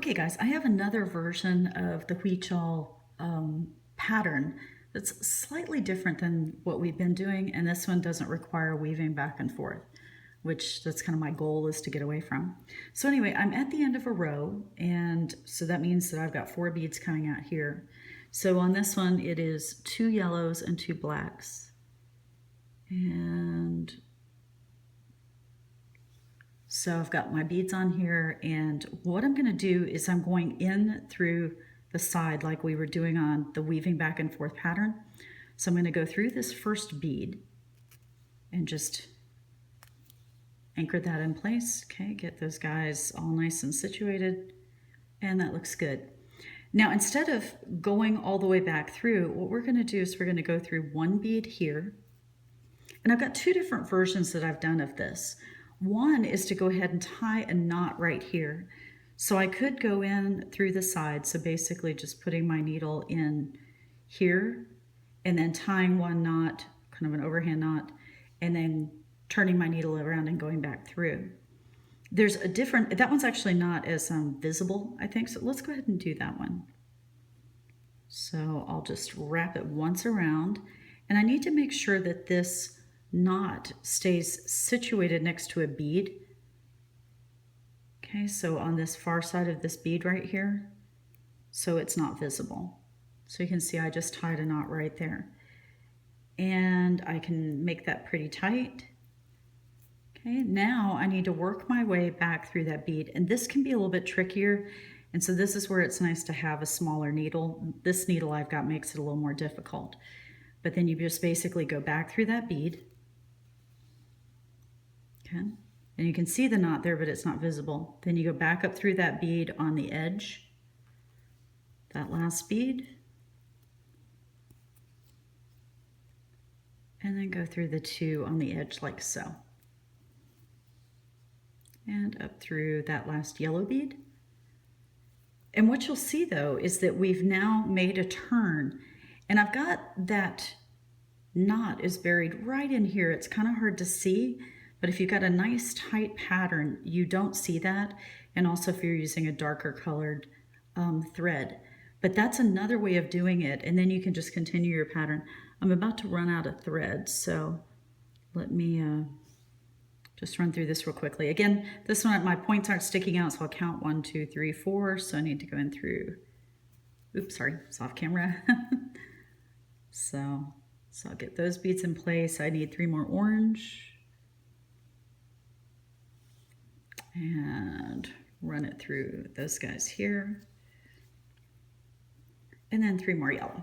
Okay guys, I have another version of the Huichol pattern that's slightly different than what we've been doing, and this one doesn't require weaving back and forth, which that's kind of my goal is to get away from. So anyway, I'm at the end of a row, and so that means that I've got 4 beads coming out here. So on this one, it is 2 yellows and 2 blacks. And so I've got my beads on here, and what I'm going to do is I'm going in through the side like we were doing on the weaving back and forth pattern. So I'm going to go through this first bead and just anchor that in place. Okay, get those guys all nice and situated, and that looks good. Now instead of going all the way back through, what we're going to do is we're going to go through 1 bead here. And I've got 2 different versions that I've done of this. One is to go ahead and tie a knot right here. So I could go in through the side, so basically just putting my needle in here and then tying 1 knot, kind of an overhand knot, and then turning my needle around and going back through. There's a different, that one's actually not as visible, I think, so let's go ahead and do that one. So I'll just wrap it once around, and I need to make sure that this knot stays situated next to a bead. Okay, so on this far side of this bead right here, so it's not visible. So you can see I just tied a knot right there. And I can make that pretty tight. Okay, now I need to work my way back through that bead, and this can be a little bit trickier. And so this is where it's nice to have a smaller needle. This needle I've got makes it a little more difficult. But then you just basically go back through that bead. Okay, and you can see the knot there, but it's not visible. Then you go back up through that bead on the edge, that last bead, and then go through the 2 on the edge like so. And up through that last yellow bead. And what you'll see though is that we've now made a turn, and I've got that knot is buried right in here. It's kind of hard to see, but if you've got a nice tight pattern, you don't see that. And also if you're using a darker colored thread. But that's another way of doing it, and then you can just continue your pattern. I'm about to run out of thread, so let me just run through this real quickly. Again, this one, my points aren't sticking out, so I'll count 1, 2, 3, 4. So I need to go in through, oops, sorry, it's off camera. So I'll get those beads in place. I need 3 more orange. And run it through those guys here. And then 3 more yellow.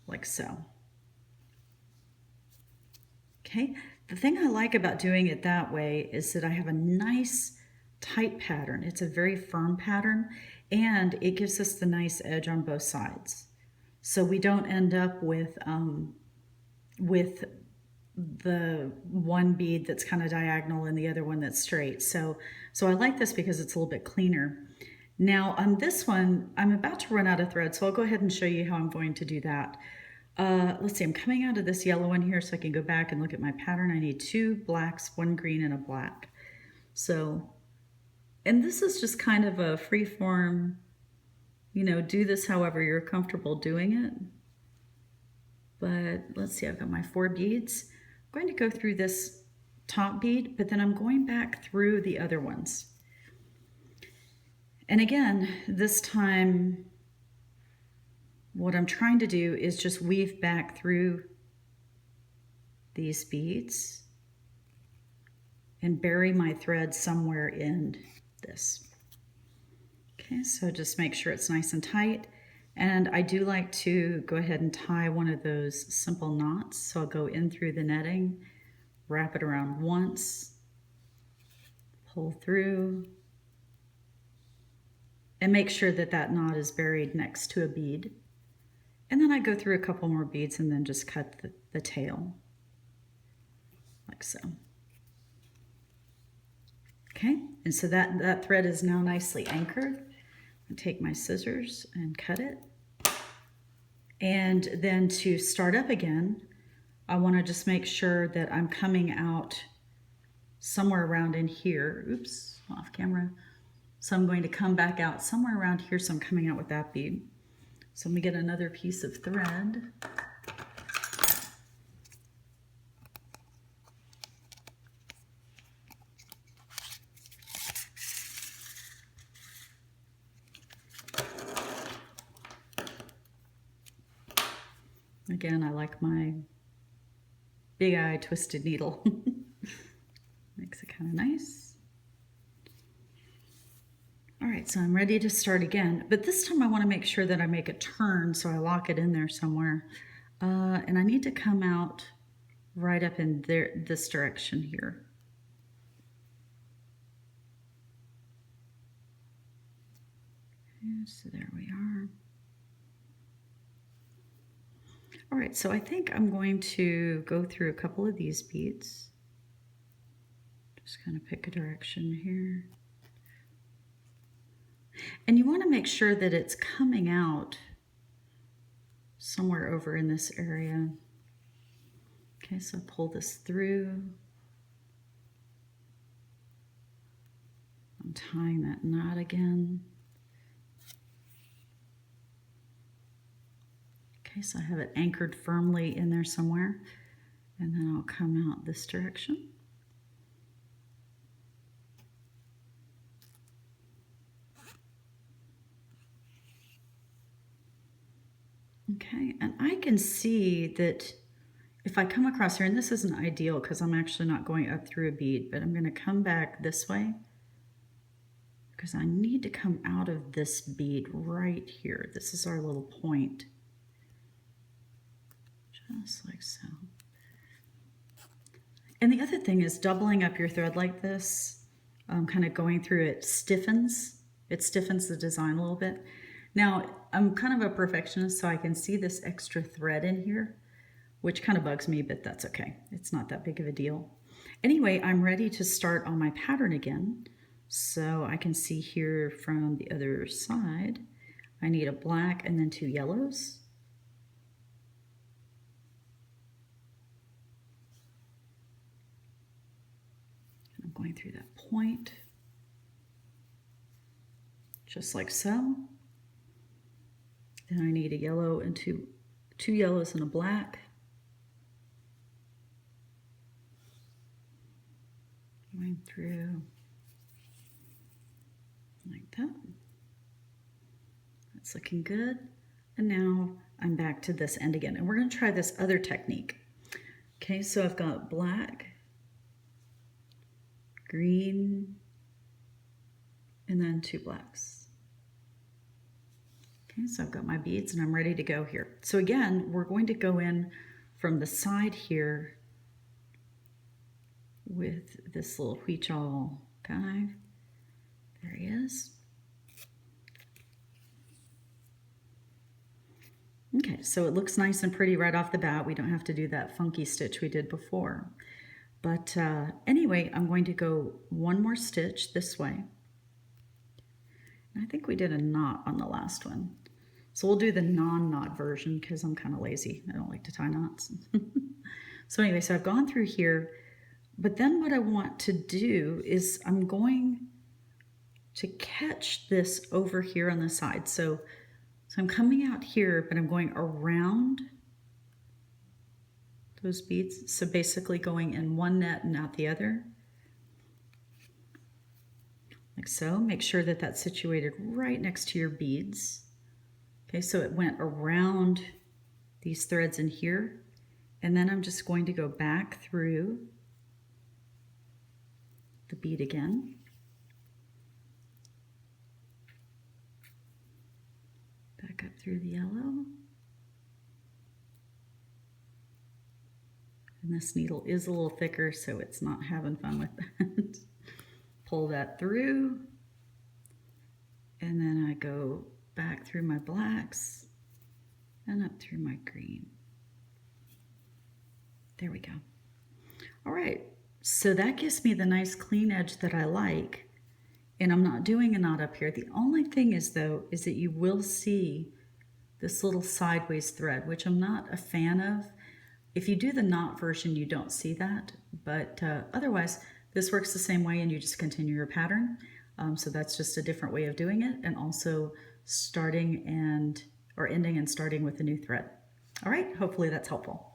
Like so. Okay, the thing I like about doing it that way is that I have a nice tight pattern. It's a very firm pattern, and it gives us the nice edge on both sides. So we don't end up with the one bead that's kind of diagonal and the other one that's straight. So I like this because it's a little bit cleaner. Now on this one, I'm about to run out of thread, so I'll go ahead and show you how I'm going to do that. Let's see, I'm coming out of this yellow one here so I can go back and look at my pattern. I need 2 blacks, 1 green, and a black. So, and this is just kind of a free form, you know, do this however you're comfortable doing it. But let's see, I've got my 4 beads. I'm going to go through this top bead, but then I'm going back through the other ones. And again, this time, what I'm trying to do is just weave back through these beads and bury my thread somewhere in this. Okay, so just make sure it's nice and tight. And I do like to go ahead and tie one of those simple knots. So I'll go in through the netting, wrap it around once, pull through, and make sure that that knot is buried next to a bead. And then I go through a couple more beads and then just cut the tail, like so. Okay, and so that thread is now nicely anchored. I take my scissors and cut it. And then to start up again, I want to just make sure that I'm coming out somewhere around in here. Oops, off camera. So I'm going to come back out somewhere around here, so I'm coming out with that bead. So let me get another piece of thread. Again, I like my big eye twisted needle. Makes it kind of nice. All right, so I'm ready to start again, but this time I want to make sure that I make a turn, so I lock it in there somewhere. And I need to come out right up in there, this direction here. So there we are. All right, so I think I'm going to go through a couple of these beads. Just kind of pick a direction here. And you want to make sure that it's coming out somewhere over in this area. Okay, so pull this through. I'm tying that knot again. Okay, so I have it anchored firmly in there somewhere. And then I'll come out this direction. Okay, and I can see that if I come across here, and this isn't ideal because I'm actually not going up through a bead, but I'm going to come back this way because I need to come out of this bead right here. This is our little point. Just like so. And the other thing is doubling up your thread like this, kind of going through it stiffens. It stiffens the design a little bit. Now, I'm kind of a perfectionist, so I can see this extra thread in here, which kind of bugs me, but that's okay. It's not that big of a deal. Anyway, I'm ready to start on my pattern again. So I can see here from the other side, I need a black and then 2 yellows. I'm going through that point, just like so. Then I need a yellow and two yellows and a black. Going through like that. That's looking good. And now I'm back to this end again. And we're going to try this other technique. Okay, so I've got black, green, and then 2 blacks. Okay, so I've got my beads and I'm ready to go here. So again, we're going to go in from the side here with this little Huichol guy. There he is. Okay, so it looks nice and pretty right off the bat. We don't have to do that funky stitch we did before. But anyway, I'm going to go one more stitch this way. And I think we did a knot on the last one. So we'll do the non-knot version because I'm kind of lazy. I don't like to tie knots. So anyway, so I've gone through here, but then what I want to do is I'm going to catch this over here on the side. So I'm coming out here, but I'm going around those beads. So basically going in one net and out the other. Like so. Make sure that that's situated right next to your beads. Okay, so it went around these threads in here, and then I'm just going to go back through the bead again. Back up through the yellow. And this needle is a little thicker, so it's not having fun with that. Pull that through, and then I go back through my blacks and up through my green. There we go. All right, so that gives me the nice clean edge that I like, and I'm not doing a knot up here. The only thing is though, is that you will see this little sideways thread, which I'm not a fan of. If you do the knot version, you don't see that, but otherwise This works the same way and you just continue your pattern. So that's just a different way of doing it, and also starting and or ending and starting with a new thread. All right, hopefully that's helpful.